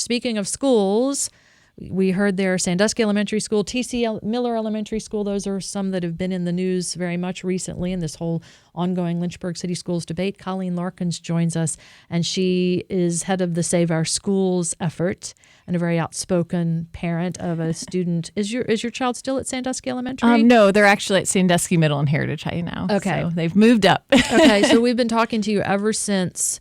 speaking of schools, we heard there Sandusky Elementary School, T.C. Miller Elementary School. Those are some that have been in the news very much recently in this whole ongoing Lynchburg City Schools debate. Colleen Larkins joins us, and she is head of the Save Our Schools effort and a very outspoken parent of a student. Is your child still at Sandusky Elementary? No, they're actually at Sandusky Middle and Heritage High now. Okay. So they've moved up. Okay, so we've been talking to you ever since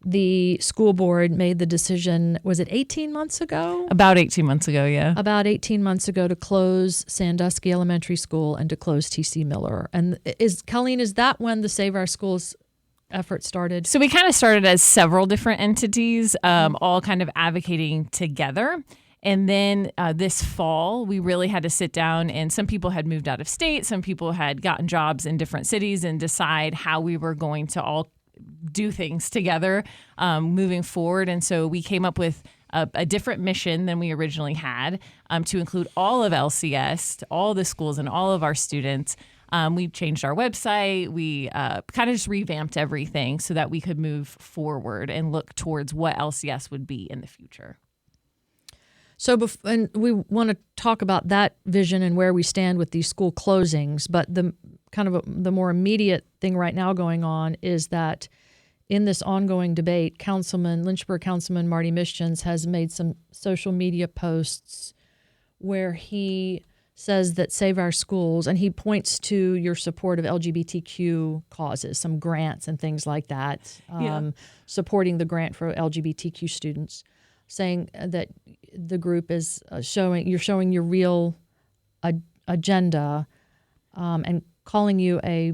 the school board made the decision, was it 18 months ago? About 18 months ago, yeah. About 18 months ago to close Sandusky Elementary School and to close T.C. Miller. And Colleen, is that when the Save Our Schools effort started? So we kind of started as several different entities, all kind of advocating together. And then this fall, we really had to sit down, and some people had moved out of state. Some people had gotten jobs in different cities, and decide how we were going to all do things together moving forward. And so we came up with a different mission than we originally had to include all of LCS, all the schools and all of our students. We changed our website. We kind of just revamped everything so that we could move forward and look towards what LCS would be in the future. So and we want to talk about that vision and where we stand with these school closings. But the the more immediate thing right now going on is that in this ongoing debate, Lynchburg Councilman Marty Misjuns has made some social media posts where he says that Save Our Schools, and he points to your support of LGBTQ causes, some grants and things like that, supporting the grant for LGBTQ students, saying that the group is showing your real agenda and calling you a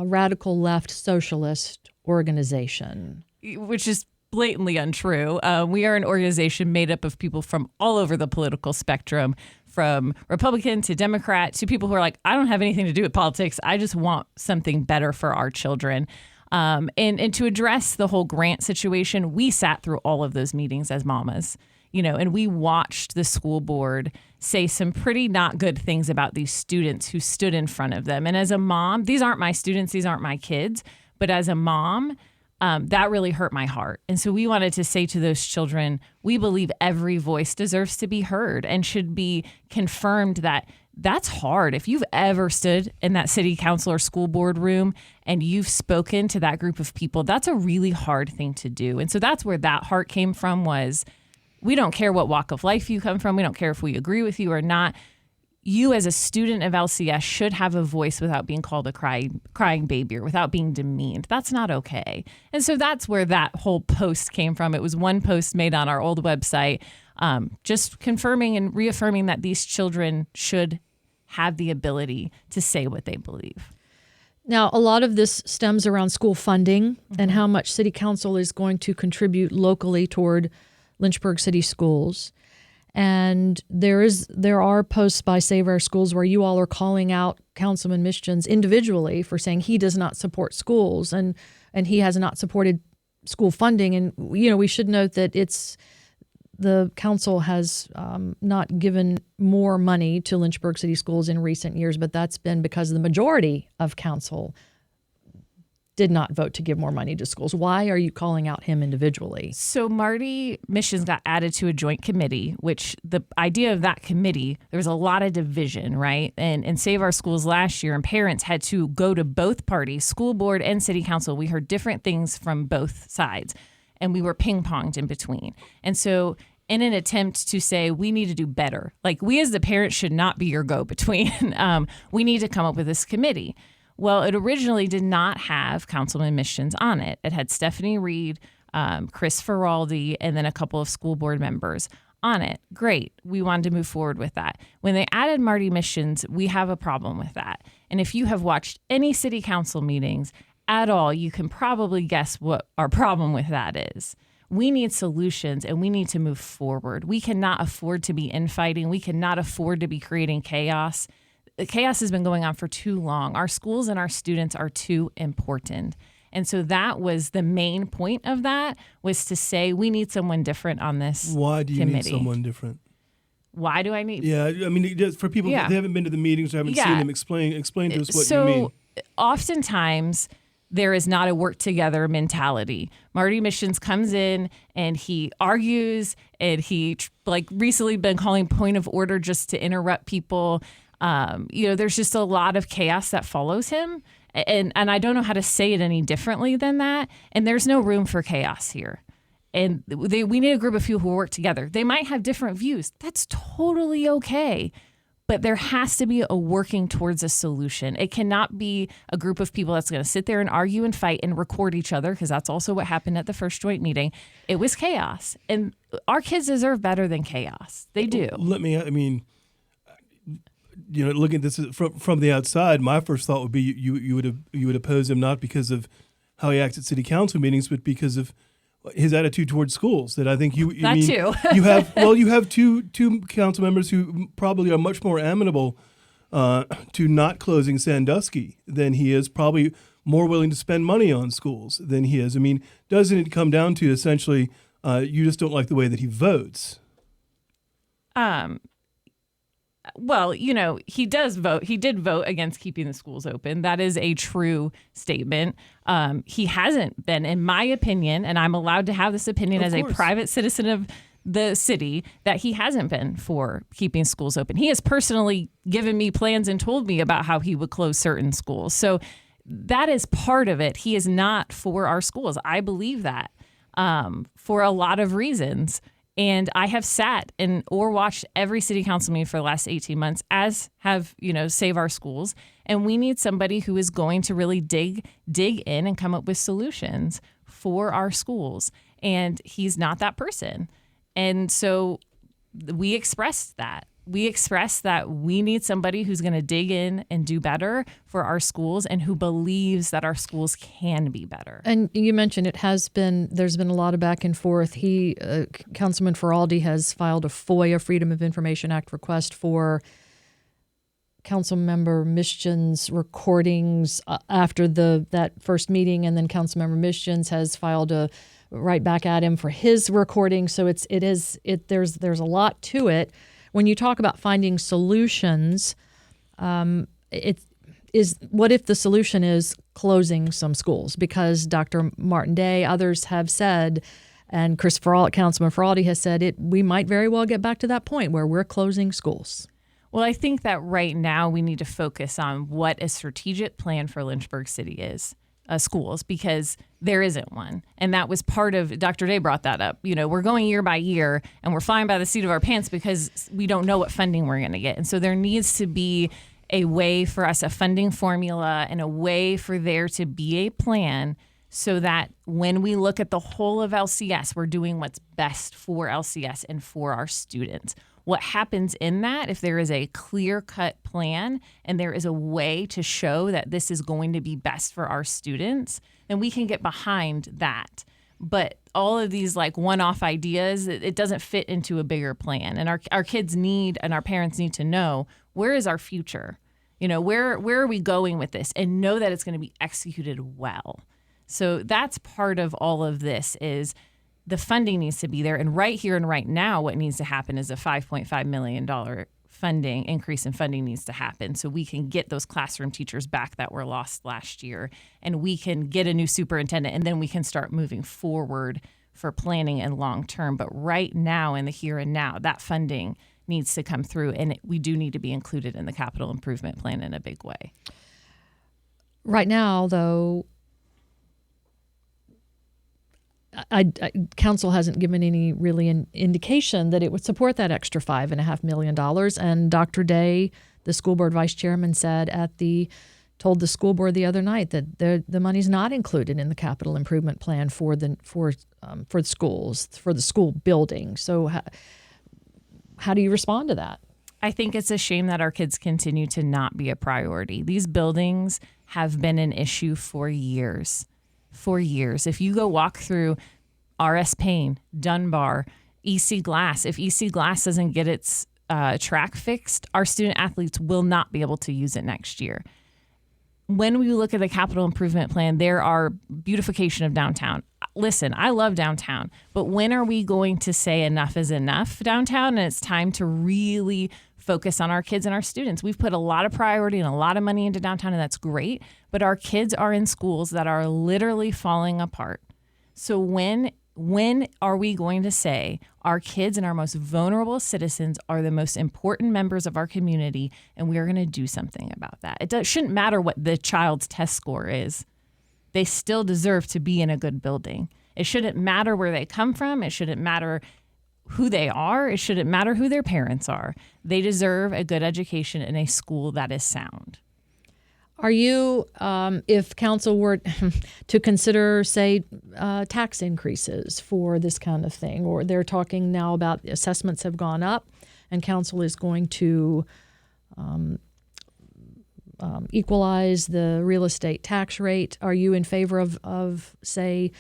radical left socialist organization. Which is blatantly untrue. We are an organization made up of people from all over the political spectrum, from Republican to Democrat to people who are like, I don't have anything to do with politics. I just want something better for our children. And to address the whole grant situation, we sat through all of those meetings as mamas, and we watched the school board say some pretty not good things about these students who stood in front of them. And as a mom, these aren't my students, these aren't my kids, but as a mom, that really hurt my heart. And so we wanted to say to those children, we believe every voice deserves to be heard and should be confirmed that that's hard. If you've ever stood in that city council or school board room and you've spoken to that group of people, that's a really hard thing to do. And so that's where that heart came from, was we don't care what walk of life you come from. We don't care if we agree with you or not. You as a student of LCS should have a voice without being called a crying baby or without being demeaned. That's not okay. And so that's where that whole post came from. It was one post made on our old website, just confirming and reaffirming that these children should have the ability to say what they believe. Now, a lot of this stems around school funding and how much City Council is going to contribute locally toward Lynchburg City Schools. And there are posts by Save Our Schools where you all are calling out Councilman Misjuns individually for saying he does not support schools and he has not supported school funding. And, we should note that the council has not given more money to Lynchburg City Schools in recent years, but that's been because the majority of council did not vote to give more money to schools. Why are you calling out him individually? So Marty Misjuns got added to a joint committee, which the idea of that committee, there was a lot of division, right? And Save Our Schools last year, and parents had to go to both parties, school board and city council. We heard different things from both sides, and we were ping-ponged in between. And so in an attempt to say we need to do better, like we as the parents should not be your go-between, we need to come up with this committee. Well, it originally did not have Councilman Misjuns on it. It had Stephanie Reed, Chris Feraldi, and then a couple of school board members on it. Great. We wanted to move forward with that. When they added Marty Misjuns, we have a problem with that. And if you have watched any city council meetings at all, you can probably guess what our problem with that is. We need solutions and we need to move forward. We cannot afford to be infighting. We cannot afford to be creating chaos. Chaos has been going on for too long. Our schools and our students are too important. And so that was the main point of that, was to say we need someone different on this committee. Why do you need someone different? Why do I need? Yeah, I mean, for people who haven't been to the meetings or haven't seen them, explain to us what you mean. So oftentimes there is not a work together mentality. Marty Misjuns comes in and he argues, and he recently been calling point of order just to interrupt people. There's just a lot of chaos that follows him. And I don't know how to say it any differently than that. And there's no room for chaos here. And we need a group of people who work together. They might have different views. That's totally okay. But there has to be a working towards a solution. It cannot be a group of people that's going to sit there and argue and fight and record each other, because that's also what happened at the first joint meeting. It was chaos. And our kids deserve better than chaos. They do. Looking at this from the outside, my first thought would be you would oppose him not because of how he acts at city council meetings, but because of his attitude towards schools. That I think too. you have two council members who probably are much more amenable to not closing Sandusky than he is, probably more willing to spend money on schools than he is. I mean, doesn't it come down to essentially you just don't like the way that he votes? Well, he does vote. He did vote against keeping the schools open. That is a true statement. He hasn't been, in my opinion, and I'm allowed to have this opinion as a private citizen of the city, that he hasn't been for keeping schools open. He has personally given me plans and told me about how he would close certain schools. So that is part of it. He is not for our schools. I believe that for a lot of reasons. And I have sat or watched every city council meeting for the last 18 months, as have, Save Our Schools. And we need somebody who is going to really dig in and come up with solutions for our schools. And he's not that person. And so we expressed that. We expressed that we need somebody who's going to dig in and do better for our schools, and who believes that our schools can be better. And you mentioned there's been a lot of back and forth. Councilman Feraldi has filed a FOIA, Freedom of Information Act request for Councilmember Misjuns' recordings after that first meeting, and then Councilmember Misjuns has filed a right back at him for his recording. So there's a lot to it. When you talk about finding solutions, what if the solution is closing some schools? Because Dr. Martin Day, others have said, and Councilman Feraldi has said, we might very well get back to that point where we're closing schools. Well, I think that right now we need to focus on what a strategic plan for Lynchburg City is. Schools, because there isn't one. And that was part of, Dr. Day brought that up. We're going year by year and we're flying by the seat of our pants because we don't know what funding we're going to get. And so there needs to be a way for us, a funding formula, and a way for there to be a plan so that when we look at the whole of LCS, we're doing what's best for LCS and for our students. What happens in that, if there is a clear-cut plan and there is a way to show that this is going to be best for our students, then we can get behind that. But all of these one-off ideas, it doesn't fit into a bigger plan. And our kids need, and our parents need to know, where is our future? Where are we going with this? And know that it's going to be executed well. So that's part of all of this is the funding needs to be there. And right here and right now, what needs to happen is a $5.5 million funding increase in funding needs to happen so we can get those classroom teachers back that were lost last year, and we can get a new superintendent, and then we can start moving forward for planning and long term. But right now, in the here and now, that funding needs to come through, and we do need to be included in the capital improvement plan in a big way. Right now, though, council hasn't given any really an indication that it would support that extra $5.5 million. And Dr. Day, the school board vice chairman, told the school board the other night that the money's not included in the capital improvement plan for the schools, for the school building. So how do you respond to that? I think it's a shame that our kids continue to not be a priority. These buildings have been an issue for years. If you go walk through RS Payne, Dunbar, EC Glass, if EC Glass doesn't get its track fixed, our student athletes will not be able to use it next year. when we look at the capital improvement plan, there are beautification of downtown. Listen, I love downtown, but when are we going to say enough is enough downtown? And it's time to really focus on our kids and our students. We've put a lot of priority and a lot of money into downtown, and that's great. But our kids are in schools that are literally falling apart. So when are we going to say our kids and our most vulnerable citizens are the most important members of our community, and we are going to do something about that? It shouldn't matter what the child's test score is. They still deserve to be in a good building. It shouldn't matter where they come from. It shouldn't matter who they are. It shouldn't matter who their parents are. They deserve a good education in a school that is sound. Are you, if council were to consider, say, tax increases for this kind of thing, or they're talking now about assessments have gone up and council is going to equalize the real estate tax rate, are you in favor of, say,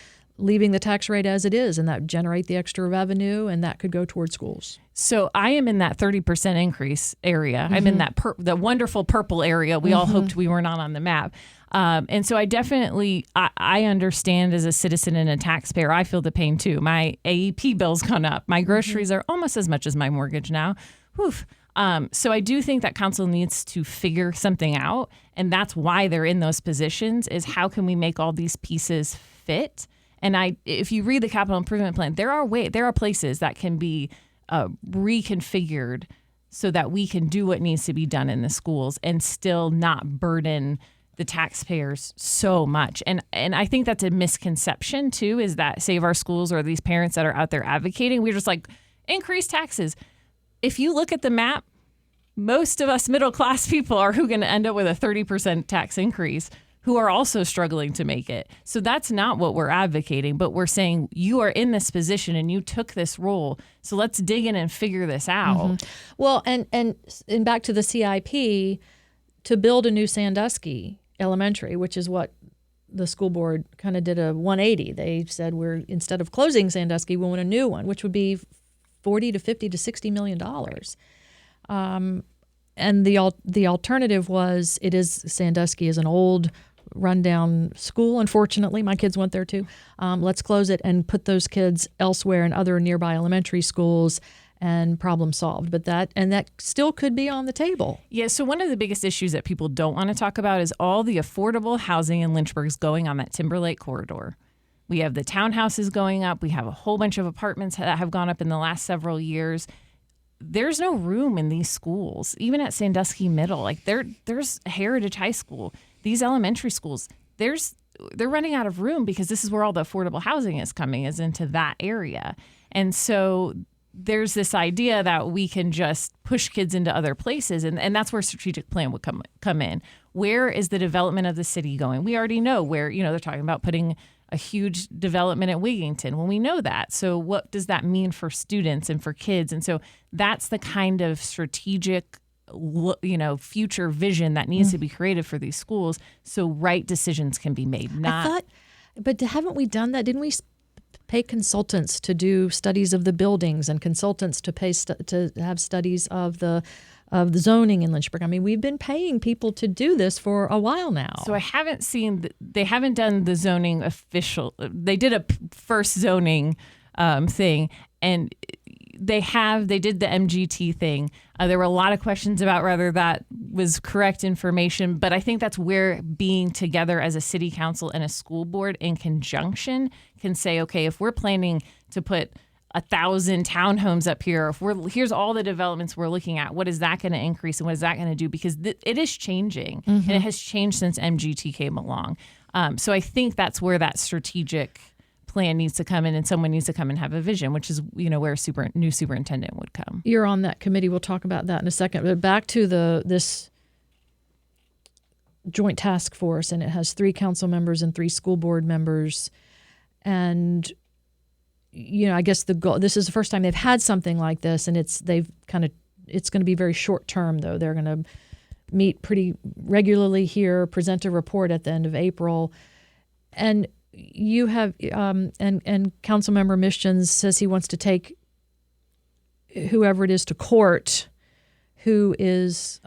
leaving the tax rate as it is and that generate the extra revenue and that could go toward schools? So I am in that 30% increase area. Mm-hmm. I'm in that the wonderful purple area. We all hoped we were not on the map. And so I definitely, I understand as a citizen and a taxpayer, I feel the pain too. My AEP bill's gone up. My groceries are almost as much as my mortgage now. Woof. So I do think that council needs to figure something out. And that's why they're in those positions, is how can we make all these pieces fit? And if you read the capital improvement plan, there are places that can be reconfigured so that we can do what needs to be done in the schools and still not burden the taxpayers so much. And I think that's a misconception too, is that Save Our Schools or these parents that are out there advocating, we're just like, increase taxes. If you look at the map, most of us middle class people are going to end up with a 30% tax increase, who are also struggling to make it. So that's not what we're advocating, but we're saying you are in this position and you took this role. So let's dig in and figure this out. Mm-hmm. Well, and back to the CIP, to build a new Sandusky Elementary, which is what the school board kind of did a 180. They said instead of closing Sandusky, we want a new one, which would be $40 to $50 to $60 million. And the alternative was, Sandusky is an old rundown school. Unfortunately, my kids went there too. Let's close it and put those kids elsewhere in other nearby elementary schools, and problem solved. But that still could be on the table. Yeah. So one of the biggest issues that people don't want to talk about is all the affordable housing in Lynchburg is going on that Timberlake corridor. We have the townhouses going up. We have a whole bunch of apartments that have gone up in the last several years. There's no room in these schools, even at Sandusky Middle. Like there's Heritage High School. These elementary schools, they're running out of room because this is where all the affordable housing is coming, is into that area. And so there's this idea that we can just push kids into other places, and that's where strategic plan would come in. Where is the development of the city going? We already know where, they're talking about putting a huge development at Wigington. Well, we know that. So what does that mean for students and for kids? And so that's the kind of strategic future vision that needs to be created for these schools, so right decisions can be made. But haven't we done that? Didn't we pay consultants to do studies of the buildings and consultants to pay to have studies of the zoning in Lynchburg? I mean, we've been paying people to do this for a while now. So I haven't seen they haven't done the zoning official. They did a first zoning thing, and they did the MGT thing. There were a lot of questions about whether that was correct information, but I think that's where being together as a city council and a school board in conjunction can say, okay, if we're planning to put 1,000 townhomes up here, here's all the developments we're looking at, what is that going to increase and what is that going to do? Because it is changing, and it has changed since MGT came along. So I think that's where that strategic plan needs to come in, and someone needs to come and have a vision, which is where a new superintendent would come. You're on that committee. We'll talk about that in a second. But back to this joint task force, and it has 3 council members and 3 school board members. And I guess the goal. This is the first time they've had something like this, and it's going to be very short term though. They're going to meet pretty regularly here, present a report at the end of April, and you have and Councilmember Misjuns says he wants to take whoever it is to court who is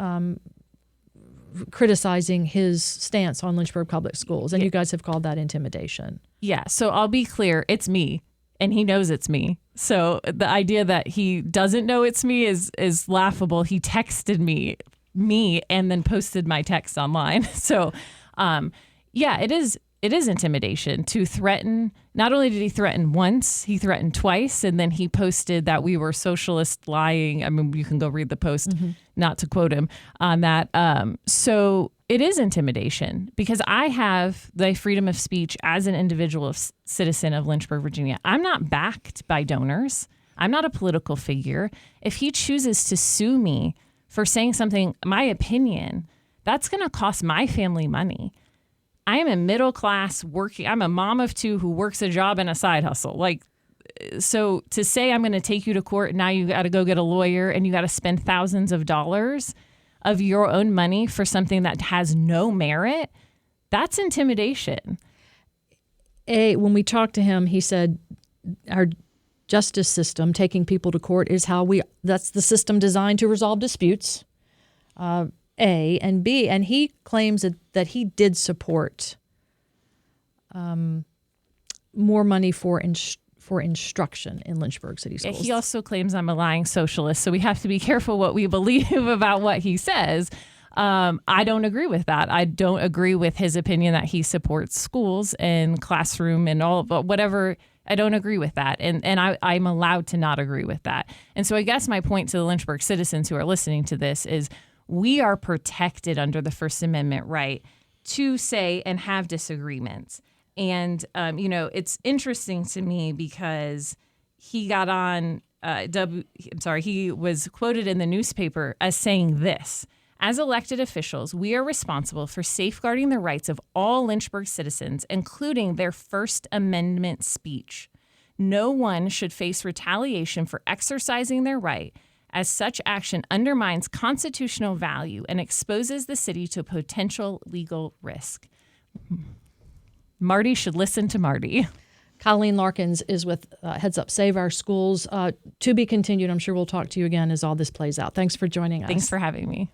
criticizing his stance on Lynchburg Public Schools, and you guys have called that intimidation. Yeah, so I'll be clear, it's me, and he knows it's me. So the idea that he doesn't know it's me is laughable. He texted me, and then posted my text online. So, yeah, it is intimidation to threaten. Not only did he threaten once, he threatened twice, and then he posted that we were socialist lying. I mean, you can go read the post, not to quote him on that. So it is intimidation because I have the freedom of speech as an individual citizen of Lynchburg, Virginia. I'm not backed by donors. I'm not a political figure. If he chooses to sue me for saying something, my opinion, that's going to cost my family money. I am a middle class working. I'm a mom of two who works a job and a side hustle. Like, so to say I'm going to take you to court, now you got to go get a lawyer and you got to spend thousands of dollars of your own money for something that has no merit, that's intimidation. When we talked to him, he said our justice system, taking people to court, is that's the system designed to resolve disputes. A, and B, and he claims that he did support more money for instruction in Lynchburg City Schools. He also claims I'm a lying socialist, so we have to be careful what we believe about what he says. I don't agree with that. I don't agree with his opinion that he supports schools and classroom and all, but whatever. I don't agree with that. And I'm allowed to not agree with that. And so I guess my point to the Lynchburg citizens who are listening to this is we are protected under the First Amendment right to say and have disagreements. And, it's interesting to me because he got on, he was quoted in the newspaper as saying this: as elected officials, we are responsible for safeguarding the rights of all Lynchburg citizens, including their First Amendment speech. No one should face retaliation for exercising their right, as such action undermines constitutional value and exposes the city to potential legal risk. Marty should listen to Marty. Colleen Larkins is with Heads Up Save Our Schools. To be continued. I'm sure we'll talk to you again as all this plays out. Thanks for joining us. Thanks for having me.